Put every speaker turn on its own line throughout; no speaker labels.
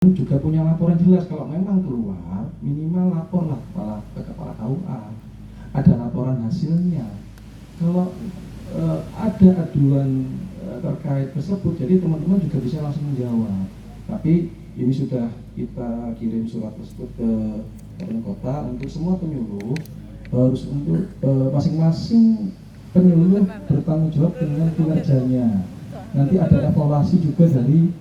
juga punya laporan jelas. Kalau memang keluar, minimal laporlah ke kepala KUA, ada laporan hasilnya. Kalau ada aduan terkait tersebut, jadi teman-teman juga bisa langsung menjawab. Tapi ini sudah kita kirim surat tersebut ke kabupaten kota untuk semua penyuluh, harus untuk masing-masing penyuluh bertanggung jawab dengan kinerjanya. Nanti ada evaluasi juga dari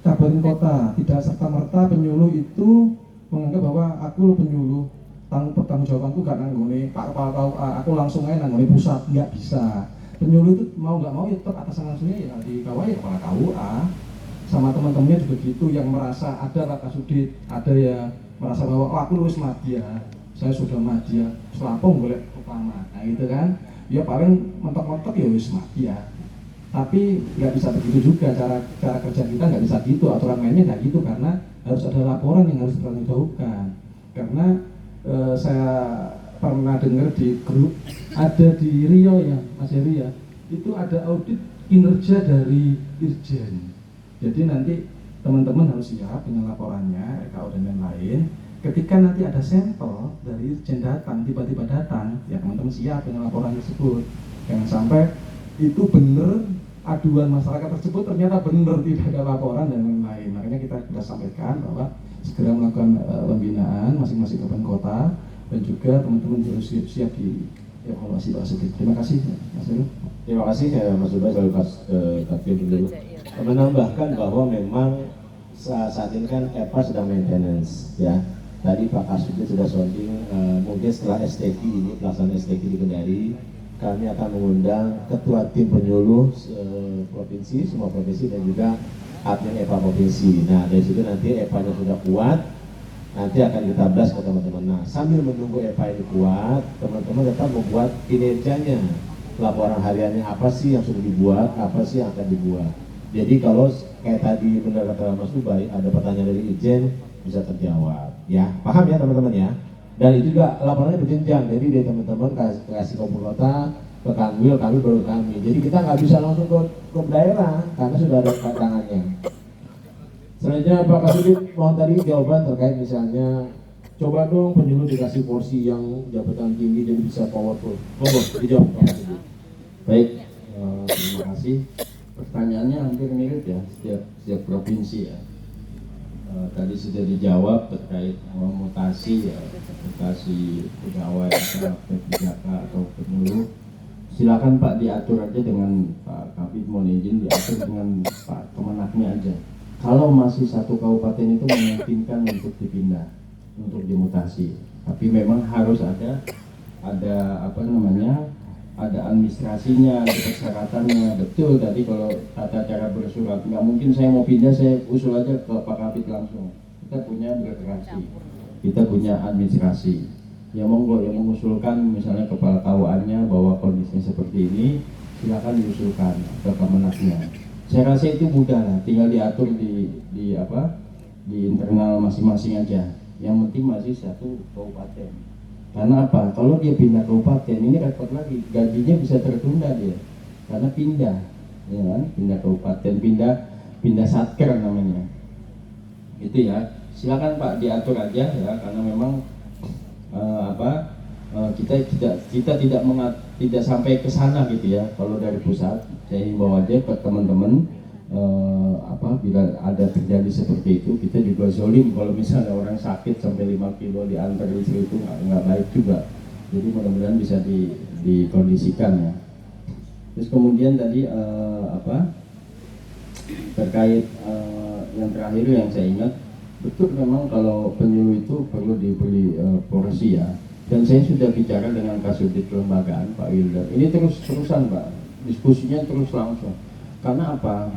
kabupaten kota. Tidak serta-merta penyuluh itu menganggap bahwa aku penyuluh, pertanggung jawabanku gak nanggone Pak Kepala KUA, aku langsung aja nanggone pusat. Nggak bisa. Penyuluh itu mau nggak mau ya tetap atasan langsungnya ya di KUA ya Kepala KUA. Sama teman-temannya juga gitu, yang merasa ada rata sudit, ada yang merasa bahwa oh, aku lulus madya, saya sudah madya, selapung boleh utama. Nah gitu kan, ya paling mentok-mentok ya wis madya. Tapi nggak bisa begitu juga, cara kerja kita nggak bisa gitu, aturan mainnya nggak gitu, karena harus ada laporan yang harus dipertanggungjawabkan. Karena saya pernah dengar di grup, ada di Rio ya, Mas Heri ya, itu ada audit kinerja dari Irjen. Jadi nanti teman-teman harus siap dengan laporannya, RKO dan lain-lain. Ketika nanti ada sampel dari Irjen datang, tiba-tiba datang, ya teman-teman siap dengan laporan tersebut. Jangan sampai itu benar, aduan masyarakat tersebut ternyata benar, tidak ada laporan dan lain-lain. Makanya kita sudah sampaikan bahwa segera melakukan pembinaan masing-masing kabupaten kota, dan juga teman-teman harus siap di evaluasi Pak Sugit. Terima kasih Mas Heru.
Terima kasih Mas Ubay. Kalau Kak dulu menambahkan bahwa memang saat ini kan EPA sedang maintenance ya. Tadi Pak Kasubdit sudah sounding, mungkin setelah STQ ini, pelaksanaan STQ di Kendari, kami akan mengundang ketua tim penyuluh provinsi, semua provinsi, dan juga admin EPA provinsi. Nah dari situ nanti EPA-nya sudah kuat, nanti akan kita blast ke teman-teman. Nah sambil menunggu EPA ini kuat, teman-teman tetap membuat kinerjanya, laporan hariannya apa sih yang sudah dibuat, apa sih yang akan dibuat. Jadi kalau kayak tadi benar kata Mas Ubay, ada pertanyaan dari Irjen bisa terjawab, ya paham ya teman-teman ya. Dan itu juga laporannya berjenjang, jadi dari teman-teman kasih ke kota, ke Kanwil, kami baru kami. Jadi kita nggak bisa langsung ke daerah karena sudah ada tangannya. Selanjutnya Pak Kasubdit, mohon tadi jawaban terkait misalnya, coba dong penyuluh dikasih porsi yang jabatan tinggi jadi bisa powerful. Monggo dijawab Pak Kasubdit.
Baik, terima kasih. Pertanyaannya hampir mirip ya, setiap provinsi ya. Tadi sudah dijawab terkait mutasi ya, mutasi pegawai atau P3K atau penyuluh. Silakan Pak diatur aja dengan Pak Kabid, mohon izin diatur dengan Pak Kemenaknya aja. Kalau masih satu kabupaten itu memungkinkan untuk dipindah, untuk dimutasi, tapi memang harus ada apa namanya, ada administrasinya, ada persyaratannya. Betul tadi kalau tata cara bersurat, nggak mungkin saya mau pindah saya usul aja ke Pak Kabid langsung. Kita punya birokrasi, kita punya administrasi. Ya monggo yang mengusulkan misalnya kepala KUA-nya bahwa kondisinya seperti ini, silakan diusulkan ke Kemenaknya. Saya rasa itu mudah lah, tinggal diatur di internal masing-masing aja. Yang penting masih satu kabupaten. Karena apa? Kalau dia pindah kabupaten, ini repot lagi, gajinya bisa tertunda dia, karena pindah, ya kan? Pindah kabupaten, pindah satker namanya. Itu ya. Silakan Pak diatur aja ya, karena memang kita tidak sampai ke sana gitu ya. Kalau dari pusat, saya himbau aja ke teman-teman, bila ada terjadi seperti itu, kita juga zolim. Kalau misalnya orang sakit sampai 5 kilo diantar di situ, nggak baik juga. Jadi mudah-mudahan bisa dikondisikan ya. Terus kemudian tadi terkait yang terakhir yang saya ingat, betul memang kalau penyuluh itu perlu diberi porsi ya. Dan saya sudah bicara dengan Kasubdit kelembagaan Pak Wildan. Ini terus-terusan Pak, diskusinya terus langsung. Karena apa?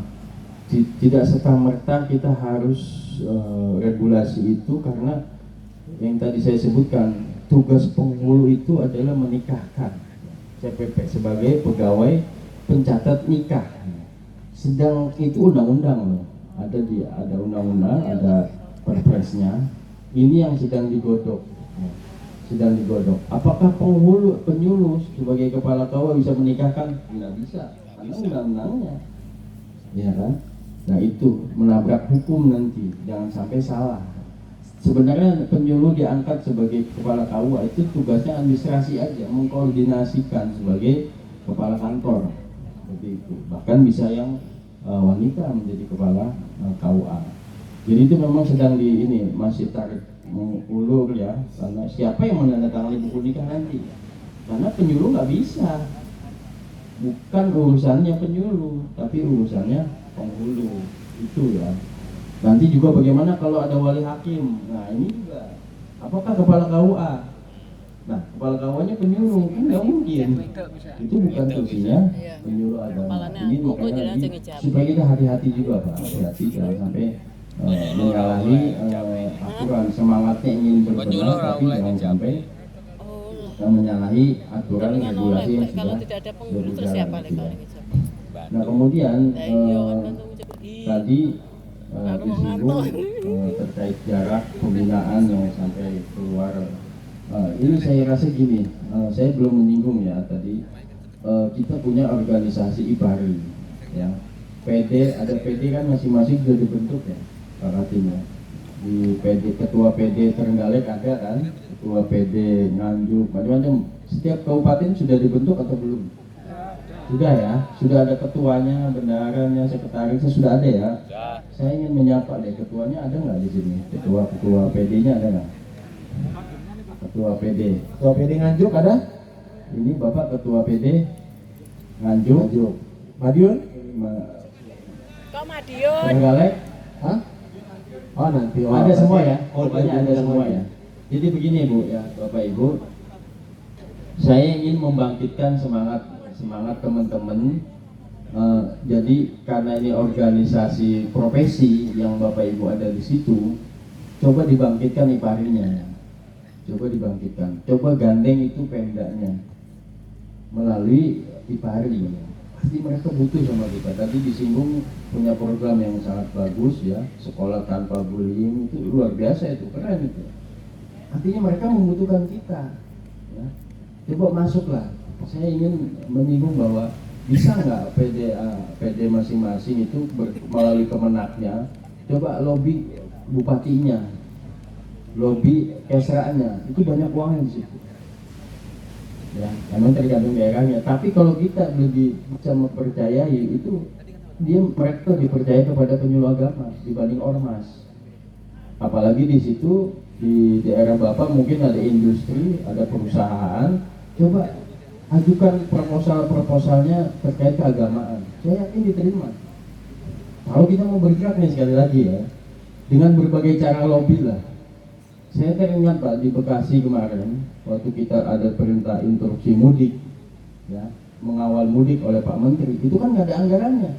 Tidak serta-merta kita harus regulasi itu, karena yang tadi saya sebutkan, tugas penghulu itu adalah menikahkan CPP sebagai pegawai pencatat nikah. Sedang itu undang-undang loh, ada undang-undang, ada perpresnya. Ini yang sedang digodok. Apakah penyuluh sebagai kepala KUA bisa menikahkan? Tidak bisa, karena undang-undangnya, ya kan?
Nah itu menabrak hukum nanti, jangan sampai salah. Sebenarnya penyuluh diangkat sebagai kepala KUA itu tugasnya administrasi aja, mengkoordinasikan sebagai kepala kantor, seperti itu. Bahkan bisa yang wanita menjadi kepala KUA. Jadi itu memang sedang di ini masih tarik mengulur ya, karena siapa yang menandatangani buku nikah nanti? Karena penyuluh nggak bisa, bukan urusannya penyuluh, tapi urusannya penghulu itu ya. Nanti juga bagaimana kalau ada wali hakim. Nah ini juga, apakah kepala KUA? Nah kepala KUA-nya penyuluh, kan nggak mungkin. Itu bukan fungsinya penyuluh agama. Ini makanya supaya kita hati-hati juga Pak, hati-hati jangan sampai menyalahi aturan. Semangatnya ingin berbenah, tapi jangan sampai menyalahi aturan regulasi yang sudah berjalan. Nah kemudian tadi disinggung terkait jarak pembinaan yang sampai keluar. Ini saya rasa gini, saya belum menyinggung ya tadi. Kita punya organisasi IPARI, ya. PD ada PD kan masing-masing sudah dibentuk ya, artinya di PD ketua PD Trenggalek ada kan, ketua PD Nganjuk, macam-macam. Setiap kabupaten sudah dibentuk atau belum? Sudah ya, sudah ada ketuanya, bendaharanya, sekretarisnya sudah ada ya. Saya ingin menyapa deh, ketuanya ada nggak di sini? Ketua PD-nya ada nggak? Ketua PD Nganjuk ada? Ini Bapak ketua PD Nganjuk. Madiun?
Kok Madiun?
Trenggalek? Hah?
Oh nanti
Ada semua ya?
Oh
Banyak ada semua ya. Jadi begini Bu ya, Bapak Ibu, saya ingin membangkitkan semangat teman-teman. Jadi karena ini organisasi profesi yang Bapak Ibu ada di situ, coba dibangkitkan IPARI-nya, coba dibangkitkan, coba gandeng itu Pemdanya melalui IPARI. Pasti mereka butuh sama kita. Tadi disinggung punya program yang sangat bagus ya, sekolah tanpa bullying, itu luar biasa, itu keren itu. Artinya mereka membutuhkan kita. Ya. Coba masuklah. Saya ingin menyinggung bahwa bisa nggak PD masing-masing itu melalui kemenaknya, coba lobby bupatinya, lobby kesraannya, itu banyak uangnya di situ. Ya, memang tergantung daerahnya. Tapi kalau kita lebih bisa mempercayai itu, mereka dipercaya kepada penyuluh agama dibanding ormas. Apalagi di situ di daerah Bapak mungkin ada industri, ada perusahaan. Coba ajukan proposalnya terkait keagamaan. Saya yakin diterima. Kalau kita mau bergerak nih sekali lagi ya, dengan berbagai cara lobby lah. Saya teringat Pak di Bekasi kemarin, waktu kita ada perintah instruksi mudik, ya, mengawal mudik oleh Pak Menteri, itu kan nggak ada anggarannya,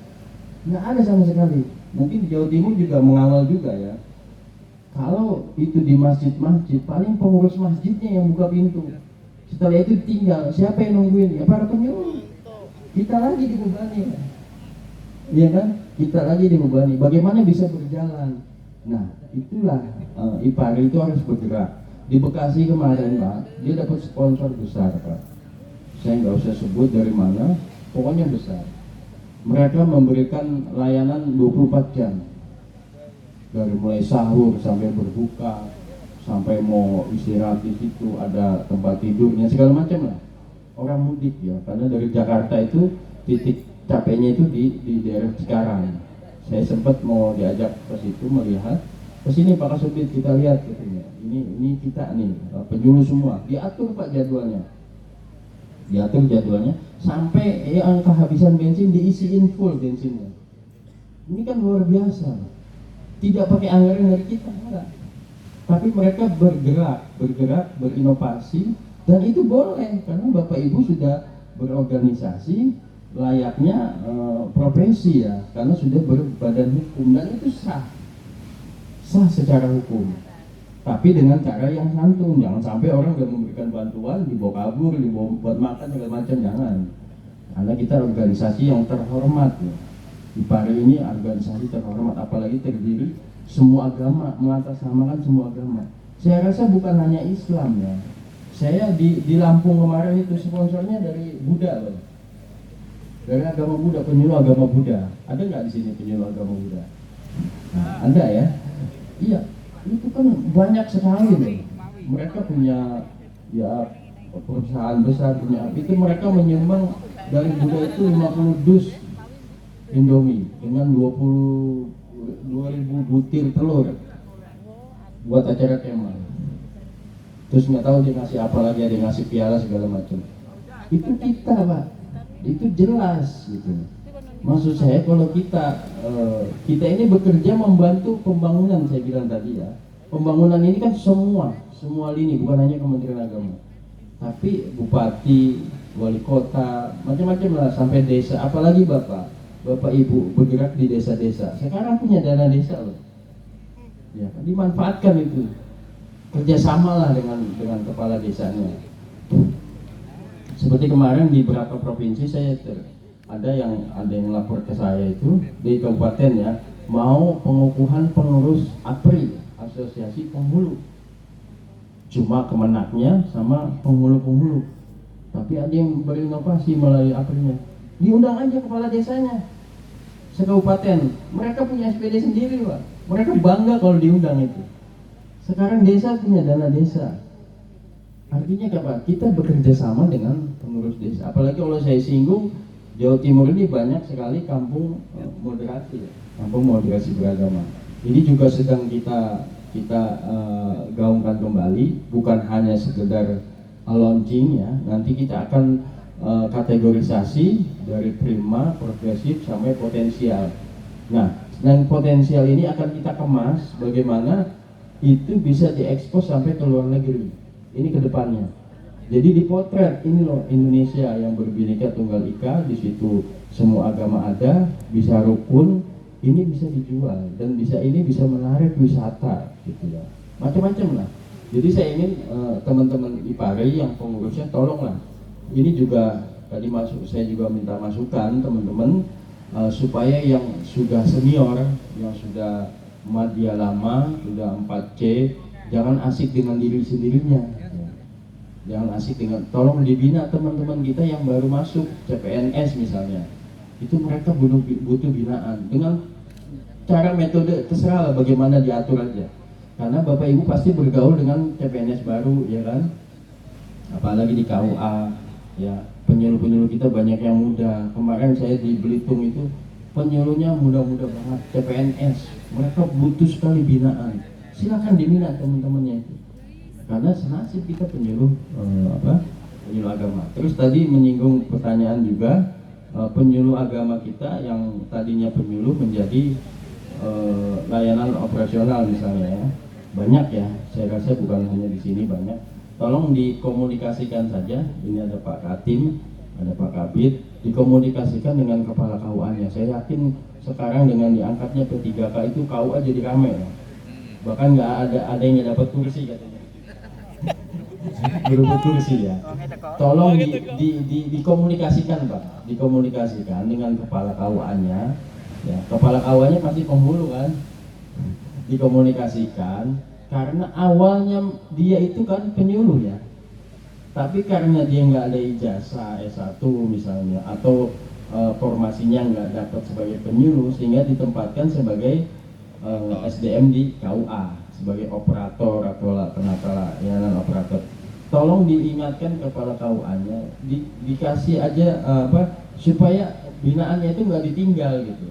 nggak ada sama sekali. Mungkin di Jawa Timur juga mengawal juga ya. Kalau itu di masjid-masjid, paling pengurus masjidnya yang buka pintu. Setelah itu tinggal, siapa yang nungguin? Ya para penyuluh. Kita lagi dibebani, iya kan? Kita lagi dibebani. Bagaimana bisa berjalan? Nah, itulah IPARI itu harus bergerak. Di Bekasi kemarin Pak, dia dapat sponsor besar Pak. Saya nggak usah sebut dari mana, pokoknya besar. Mereka memberikan layanan 24 jam. Dari mulai sahur sampai berbuka, sampai mau istirahat di situ, ada tempat tidurnya, segala macam lah. Orang mudik ya, karena dari Jakarta itu titik capeknya itu di daerah Cikarang. Saya sempat mau diajak ke situ melihat, ke sini Pak Kasubdit kita lihat katanya. Ini kita nih penyuluh semua, diatur Pak jadwalnya. Diatur jadwalnya sampai angka habisan bensin diisiin full bensinnya. Ini kan luar biasa. Tidak pakai anggaran dari kita, enggak. Tapi mereka bergerak, berinovasi, dan itu boleh karena Bapak Ibu sudah berorganisasi layaknya profesi ya, karena sudah berbadan hukum dan itu sah secara hukum. Tapi dengan cara yang santun, jangan sampai orang udah memberikan bantuan dibawa kabur, dibawa buat makan segala macam, jangan. Karena kita organisasi yang terhormat ya. IPARI ini organisasi terhormat, apalagi terdiri semua agama, mengatasnamakan semua agama. Saya rasa bukan hanya Islam ya. Saya di Lampung kemarin itu sponsornya dari Buddha loh. Dari agama Buddha, penyuluh agama Buddha. Ada nggak di sini penyuluh agama Buddha? Nah, ada ya? Iya, itu kan banyak sekali loh. Mereka punya ya perusahaan besar, punya itu mereka menyumbang dari Buddha itu 50 dus Indomie dengan 2.000 butir telur buat acara kemah. Terus nggak tahu dia ngasih apa lagi, dia ngasih piala segala macam. Itu kita, Pak, itu jelas gitu. Maksud saya kalau kita ini bekerja membantu pembangunan, saya bilang tadi ya. Pembangunan ini kan semua lini, bukan hanya Kementerian Agama, tapi bupati, wali kota, macam-macam lah, sampai desa. Apalagi Bapak Ibu bergerak di desa-desa. Sekarang punya dana desa loh. Ya, dimanfaatkan itu. Kerjasamalah dengan kepala desanya. Seperti kemarin di beberapa provinsi ada yang lapor ke saya itu di kabupaten ya, mau pengukuhan pengurus APRI, Asosiasi Penghulu. Cuma kemenaknya sama penghulu-penghulu. Tapi ada yang berinovasi melalui APRI-nya. Diundang aja kepala desanya. Sekabupaten, mereka punya SPD sendiri, Pak. Mereka bangga kalau diundang itu. Sekarang desa punya dana desa. Artinya apa? Kita bekerja sama dengan pengurus desa. Apalagi kalau saya singgung, Jawa Timur ini banyak sekali kampung moderasi, kampung moderasi beragama. Ini juga sedang kita gaungkan kembali, bukan hanya sekedar launching ya. Nanti kita akan kategorisasi dari prima, progresif sampai potensial. Nah, dan potensial ini akan kita kemas bagaimana itu bisa diekspos sampai ke luar negeri. Ini ke depannya. Jadi dipotret ini loh Indonesia yang berbhinneka tunggal ika, di situ semua agama ada, bisa rukun, ini bisa dijual dan ini bisa menarik wisata gitu ya. Macam-macam lah. Jadi saya ingin teman-teman IPARI yang pengurusnya tolonglah. Ini juga tadi saya juga minta masukan teman-teman supaya yang sudah senior, yang sudah madya lama, sudah 4C, jangan asik dengan diri sendirinya. Jangan asik dengan, tolong dibina teman-teman kita yang baru masuk CPNS misalnya. Itu mereka butuh binaan dengan cara metode terserah lah bagaimana diatur aja. Karena Bapak Ibu pasti bergaul dengan CPNS baru ya kan. Apalagi di KUA ya, penyuluh-penyuluh kita banyak yang muda. Kemarin saya di Belitung itu penyuluhnya muda-muda banget, CPNS. Mereka butuh sekali binaan. Silakan dibina teman-temannya itu. Karena senasib kita penyuluh penyuluh agama. Terus tadi menyinggung pertanyaan juga penyuluh agama kita yang tadinya penyuluh menjadi layanan operasional misalnya ya. Banyak ya, saya rasa bukan hanya di sini banyak. Tolong dikomunikasikan saja. Ini ada Pak Katim, ada Pak Kabid, dikomunikasikan dengan kepala KUA-nya. Saya yakin sekarang dengan diangkatnya P3K itu KUA jadi rame ya. Bahkan nggak ada yang dapat kursi katanya. Berebut kursi ya. Tolong dikomunikasikan Pak, dikomunikasikan dengan kepala KUA-nya. Ya, kepala KUA-nya pasti penghulu kan. Dikomunikasikan karena awalnya dia itu kan penyuluh ya. Tapi karena dia nggak ada ijazah S1 misalnya atau formasinya nggak dapat sebagai penyuluh sehingga ditempatkan sebagai SDM di KUA sebagai operator atau penata layanan operator. Tolong diingatkan kepala KUA-nya, dikasih aja supaya binaannya itu nggak ditinggal gitu.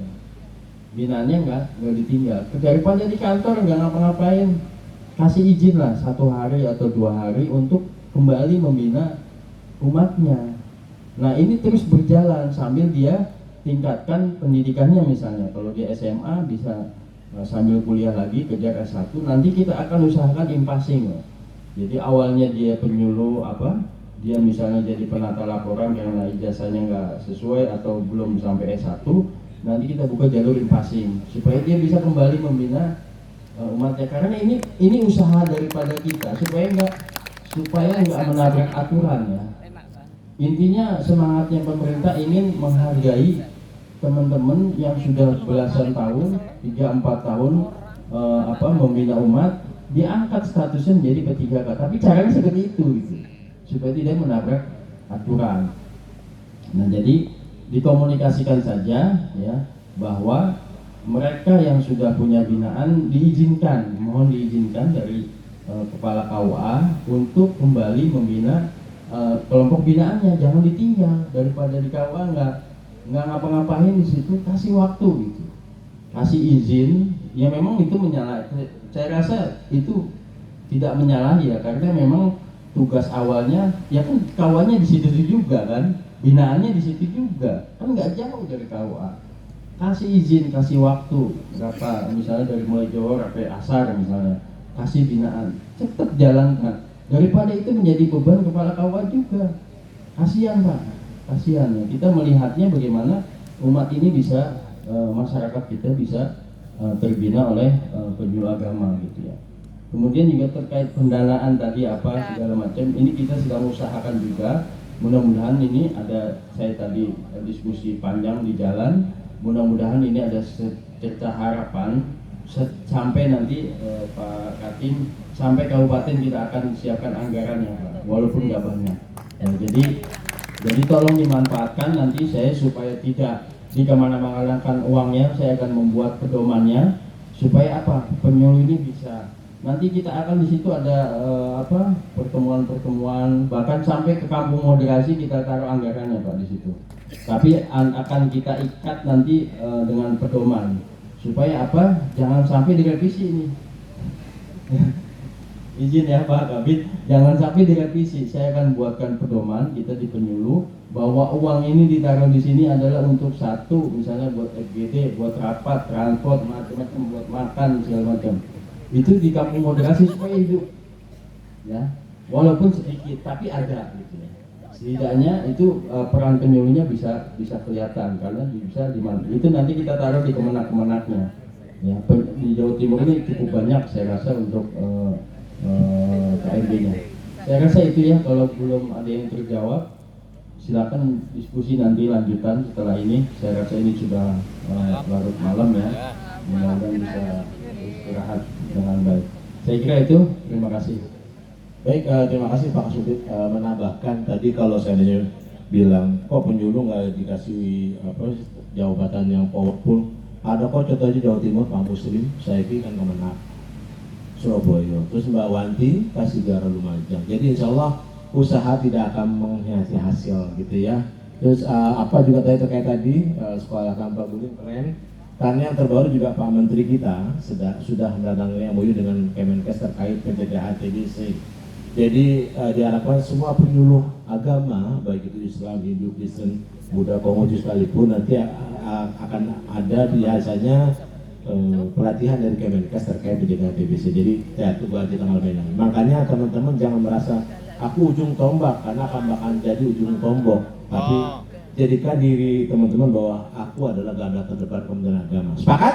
Binaannya nggak ditinggal. Daripada di kantor nggak ngapa-ngapain, kasih izin lah 1 hari atau 2 hari untuk kembali membina umatnya. Nah ini terus berjalan sambil dia tingkatkan pendidikannya misalnya. Kalau dia SMA bisa sambil kuliah lagi kejar S1, nanti kita akan usahakan impasing. Jadi awalnya dia penyuluh dia misalnya jadi penata laporan karena ijazahnya nggak sesuai atau belum sampai S1, nanti kita buka jalur impasing supaya dia bisa kembali membina umatnya. Karena ini usaha daripada kita supaya nggak menabrak aturan ya. Intinya semangatnya pemerintah ingin menghargai teman-teman yang sudah belasan tahun, 3-4 tahun membina umat, diangkat statusnya menjadi P3K. Tapi caranya seperti itu gitu, supaya tidak menabrak aturan. Nah jadi dikomunikasikan saja ya bahwa mereka yang sudah punya binaan mohon diizinkan dari kepala KUA untuk kembali membina kelompok binaannya, jangan ditinggal. Daripada di KUA nggak ngapa-ngapain di situ, kasih waktu gitu, kasih izin. Ya memang itu menyalahi, saya rasa itu tidak menyalahi ya, karena memang tugas awalnya ya kan KUA-nya di situ juga kan, binaannya di situ juga kan, nggak jauh dari KUA. Kasih izin, kasih waktu berapa, misalnya dari mulai Johor sampai Asar misalnya, kasih binaan, cepat jalankan. Daripada itu menjadi beban kepala KUA juga. Kasihan Pak, kasihan ya. Kita melihatnya bagaimana umat ini bisa, masyarakat kita bisa terbina oleh penyuluh agama gitu ya. Kemudian juga terkait pendanaan tadi apa segala macam, ini kita sedang usahakan juga. Mudah-mudahan ini ada, saya tadi diskusi panjang di jalan. Mudah-mudahan ini ada secerca harapan sampai nanti Pak Katim sampai kabupaten kita akan siapkan anggarannya Pak, walaupun nggak banyak. Ya, jadi tolong dimanfaatkan nanti saya supaya tidak di kemana-mana uangnya, saya akan membuat pedomannya supaya apa, penyuluh ini bisa. Nanti kita akan di situ ada pertemuan-pertemuan, bahkan sampai ke kampung moderasi kita taruh anggarannya Pak di situ. Tapi akan kita ikat nanti dengan pedoman supaya apa, jangan sampai direvisi ini. Izin ya Pak Kabid, jangan sampai direvisi. Saya akan buatkan pedoman kita di penyuluh bahwa uang ini ditaruh di sini adalah untuk satu, misalnya buat FGD, buat rapat, transport, macam-macam, buat makan segala macam. Itu di kampung moderasi supaya hidup, ya, walaupun sedikit tapi ada gitu ya. Setidaknya itu peran penyuluhnya bisa kelihatan karena bisa di mana. Itu nanti kita taruh di kemenak-kemenaknya. Ya, di Jawa Timur ini cukup banyak saya rasa untuk KMB-nya. Saya rasa itu ya, kalau belum ada yang terjawab silakan diskusi nanti lanjutan setelah ini. Saya rasa ini sudah larut malam ya. Mudah-mudahan bisa istirahat dengan baik. Saya kira itu, terima kasih.
Baik, terima kasih Pak Kasubit. Menambahkan tadi kalau saya bilang kok penyuluh nggak dikasih jabatan yang powerful, ada kok contoh aja Jawa Timur Pak Muslim, saya kan Kemenak Surabaya, terus Mbak Wanti kasih Gara Lumajang. Jadi insya Allah usaha tidak akan mengkhianati hasil gitu ya. Terus apa juga terkait tadi sekolah tanpa bullying keren. Karena yang terbaru juga Pak Menteri kita sudah menandatangani MOU dengan Kemenkes terkait pencegahan TBC. Jadi diharapkan semua penyuluh agama, baik itu Islam, Hindu, Kristen, Buddha, Konghucu sekalipun nanti akan ada biasanya pelatihan dari Kemenkes terkait pencegahan TBC. Jadi ya tunggu aja tanggal mainan. Makanya teman-teman jangan merasa aku ujung tombak karena akan bakal jadi ujung tombak, tapi jadikan diri teman-teman bahwa aku adalah garda terdepan Kementerian Agama. Sepakat?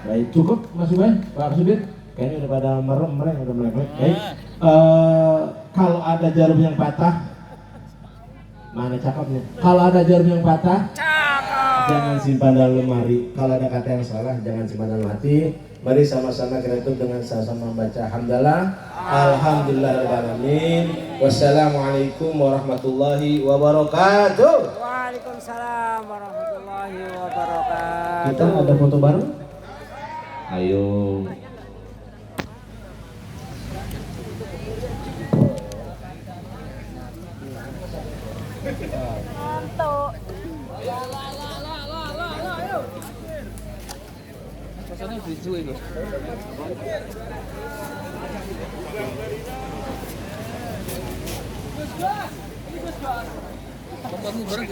Baik, cukup Mas Ubay, Pak Subit. Kayaknya udah pada merem, udah melek. Baik. Kalau ada jarum yang patah, mana cakepnya? Kalau ada jarum yang patah, jangan simpan dalam lemari. Kalau ada kata yang salah, jangan simpan dalam hati. Mari sama-sama kita tutup dengan sama-sama membaca hamdalah. Alhamdulillahirrahmanirrahim. Wassalamualaikum warahmatullahi wabarakatuh.
Waalaikumsalam warahmatullahi wabarakatuh.
Kita ada foto baru? Ayo.
Ngantuk.
Rasanya bisu itu. Gus, bareng.